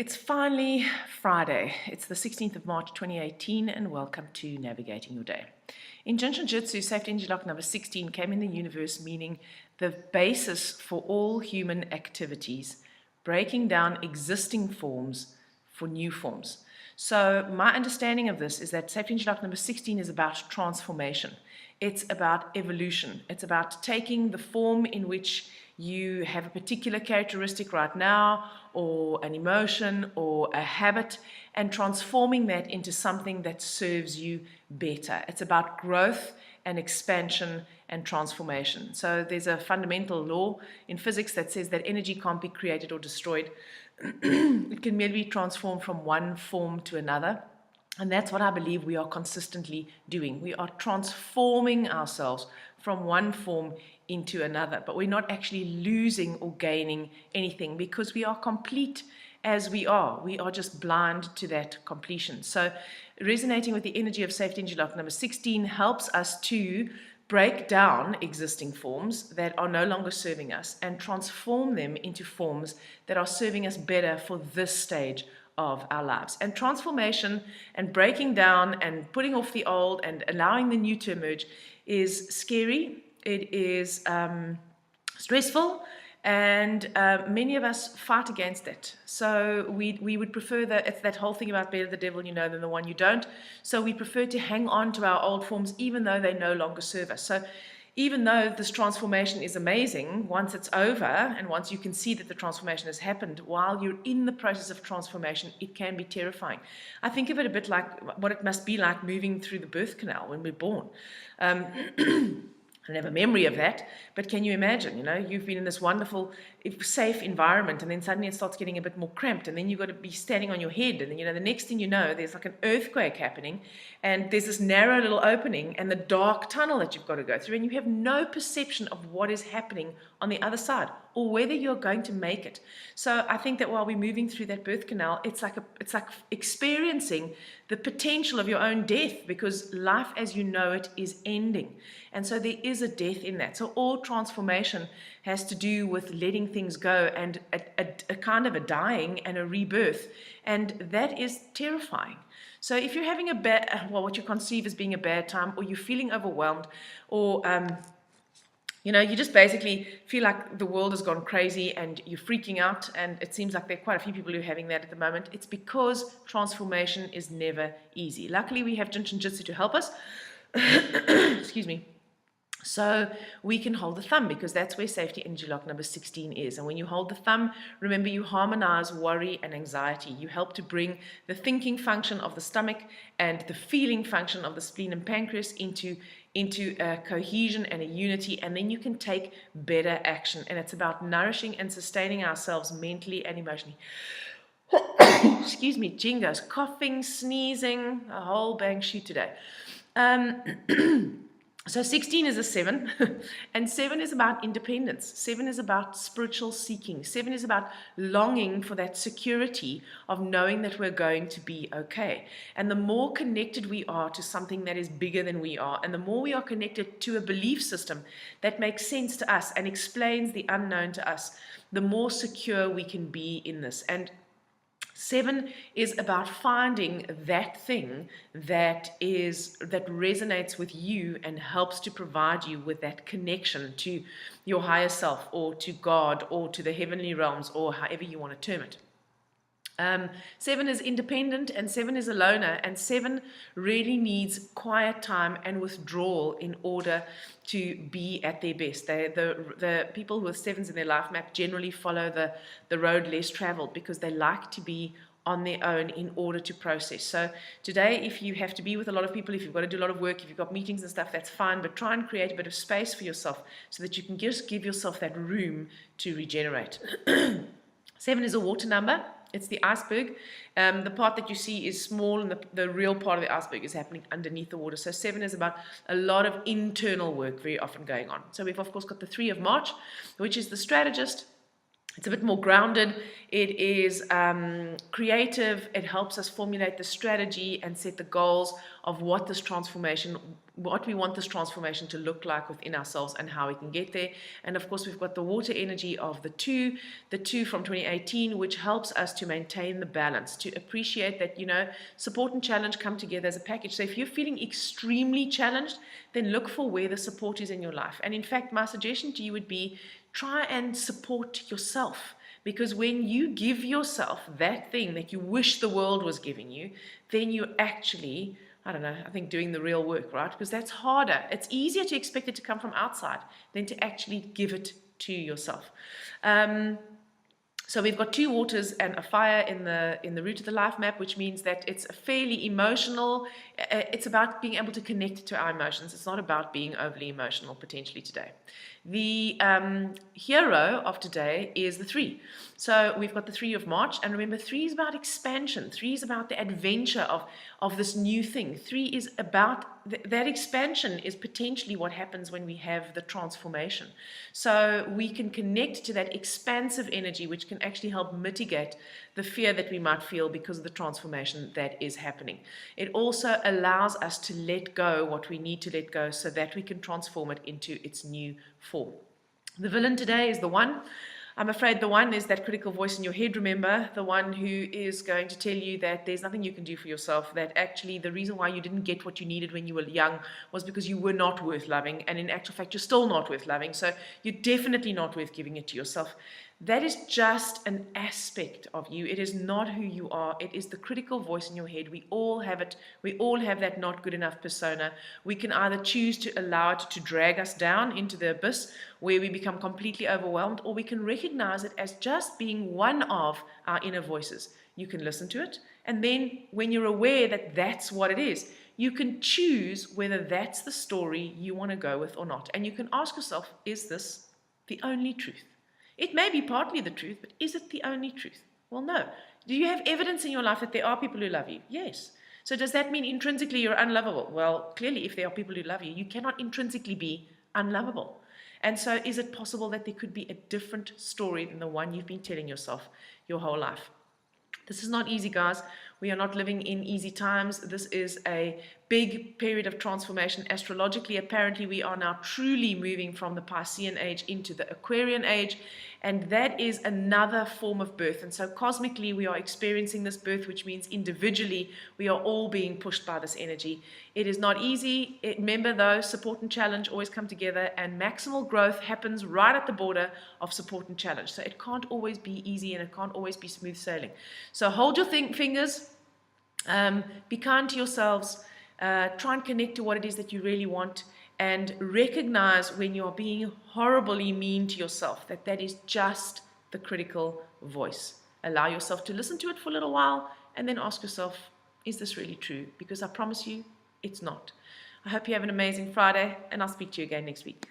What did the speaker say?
It's finally Friday. It's the 16th of March 2018, and welcome to Navigating Your Day. In Jinshin Jitsu, safety energy lock number 16 came in the universe, meaning the basis for all human activities, breaking down existing forms for new forms. So my understanding of this is that safety energy lock number 16 is about transformation. It's about evolution. It's about taking the form in which you have a particular characteristic right now, or an emotion, or a habit, and transforming that into something that serves you better. It's about growth and expansion and transformation. So there's a fundamental law in physics that says that energy can't be created or destroyed. It can merely be transformed from one form to another. And that's what I believe we are consistently doing. We are transforming ourselves from one form into another, but we're not actually losing or gaining anything because we are complete as we are. We are just blind to that completion. So resonating with the energy of safety energy lock number 16 helps us to break down existing forms that are no longer serving us and transform them into forms that are serving us better for this stage of our lives. And transformation and breaking down and putting off the old and allowing the new to emerge is scary. It is stressful, and many of us fight against it. So we would prefer that it's that whole thing about better the devil you know than the one you don't. So we prefer to hang on to our old forms even though they no longer serve us. So even though this transformation is amazing, once it's over and once you can see that the transformation has happened, while you're in the process of transformation, it can be terrifying. I think of it a bit like what it must be like moving through the birth canal when we're born. I don't have a memory of that, but can you imagine, you've been in this wonderful, safe environment, and then suddenly it starts getting a bit more cramped, and then you've got to be standing on your head, and then, the next thing you know, there's like an earthquake happening, and there's this narrow little opening, and the dark tunnel that you've got to go through, and you have no perception of what is happening on the other side, or whether you're going to make it. So I think that while we're moving through that birth canal, it's like experiencing the potential of your own death, because life as you know it is ending. And so there is a death in that. So all transformation has to do with letting things go, and a kind of a dying and a rebirth. And that is terrifying. So if you're having what you conceive as being a bad time, or you're feeling overwhelmed, or you just basically feel like the world has gone crazy and you're freaking out, and it seems like there are quite a few people who are having that at the moment, it's because transformation is never easy. Luckily, we have Jinshin Jitsu to help us. Excuse me. So we can hold the thumb, because that's where safety energy lock number 16 is. And when you hold the thumb, remember, you harmonize worry and anxiety. You help to bring the thinking function of the stomach and the feeling function of the spleen and pancreas into a cohesion and a unity, and then you can take better action. And it's about nourishing and sustaining ourselves mentally and emotionally. Excuse me, jingos, coughing, sneezing, a whole bang shoot today. So 16 is a 7, and 7 is about independence. 7 is about spiritual seeking. 7 is about longing for that security of knowing that we're going to be okay. And the more connected we are to something that is bigger than we are, and the more we are connected to a belief system that makes sense to us and explains the unknown to us, the more secure we can be in this. And 7 is about finding that thing that resonates with you and helps to provide you with that connection to your higher self, or to God, or to the heavenly realms, or however you want to term it. 7 is independent, and 7 is a loner, and 7 really needs quiet time and withdrawal in order to be at their best. The people with 7s in their life map generally follow the road less traveled, because they like to be on their own in order to process. So today, if you have to be with a lot of people, if you've got to do a lot of work, if you've got meetings and stuff, that's fine, but try and create a bit of space for yourself so that you can just give yourself that room to regenerate. 7 is a water number. It's the iceberg. The part that you see is small, and the real part of the iceberg is happening underneath the water. So 7 is about a lot of internal work very often going on. So we've, of course, got the 3 of March, which is the strategist, It's a bit more grounded. It is creative. It helps us formulate the strategy and set the goals of what we want this transformation to look like within ourselves and how we can get there. And of course, we've got the water energy of the two from 2018, which helps us to maintain the balance, to appreciate that, support and challenge come together as a package. So if you're feeling extremely challenged, then look for where the support is in your life. And in fact, my suggestion to you would be, try and support yourself, because when you give yourself that thing that you wish the world was giving you, then you're actually, I think doing the real work, right? Because that's harder. It's easier to expect it to come from outside than to actually give it to yourself. So we've got 2 waters and a fire in the root of the life map, which means that it's a fairly emotional. It's about being able to connect to our emotions. It's not about being overly emotional potentially today. The hero of today is the 3. So we've got the 3 of March, and remember, 3 is about expansion. 3 is about the adventure of this new thing. 3 is about that expansion is potentially what happens when we have the transformation. So we can connect to that expansive energy, which can actually help mitigate the fear that we might feel because of the transformation that is happening. It also allows us to let go what we need to let go so that we can transform it into its new form. The villain today is the 1. I'm afraid the 1 is that critical voice in your head, remember, the one who is going to tell you that there's nothing you can do for yourself, that actually the reason why you didn't get what you needed when you were young was because you were not worth loving, and in actual fact, you're still not worth loving, so you're definitely not worth giving it to yourself. That is just an aspect of you. It is not who you are. It is the critical voice in your head. We all have it. We all have that not good enough persona. We can either choose to allow it to drag us down into the abyss where we become completely overwhelmed, or we can recognize it as just being one of our inner voices. You can listen to it, and then when you're aware that that's what it is, you can choose whether that's the story you want to go with or not. And you can ask yourself, is this the only truth? It may be partly the truth, but is it the only truth? Well, no. Do you have evidence in your life that there are people who love you? Yes. So does that mean intrinsically you're unlovable? Well, clearly, if there are people who love you, you cannot intrinsically be unlovable. And so is it possible that there could be a different story than the one you've been telling yourself your whole life? This is not easy, guys. We are not living in easy times. This is a big period of transformation. Astrologically, apparently, we are now truly moving from the Piscean age into the Aquarian age, and that is another form of birth. And so cosmically, we are experiencing this birth, which means individually, we are all being pushed by this energy. It is not easy. Remember, though, support and challenge always come together, and maximal growth happens right at the border of support and challenge. So it can't always be easy, and it can't always be smooth sailing. So hold your fingers. Be kind to yourselves. Try and connect to what it is that you really want, and recognize when you're being horribly mean to yourself that is just the critical voice. Allow yourself to listen to it for a little while, and then ask yourself, is this really true? Because I promise you, it's not. I hope you have an amazing Friday, and I'll speak to you again next week.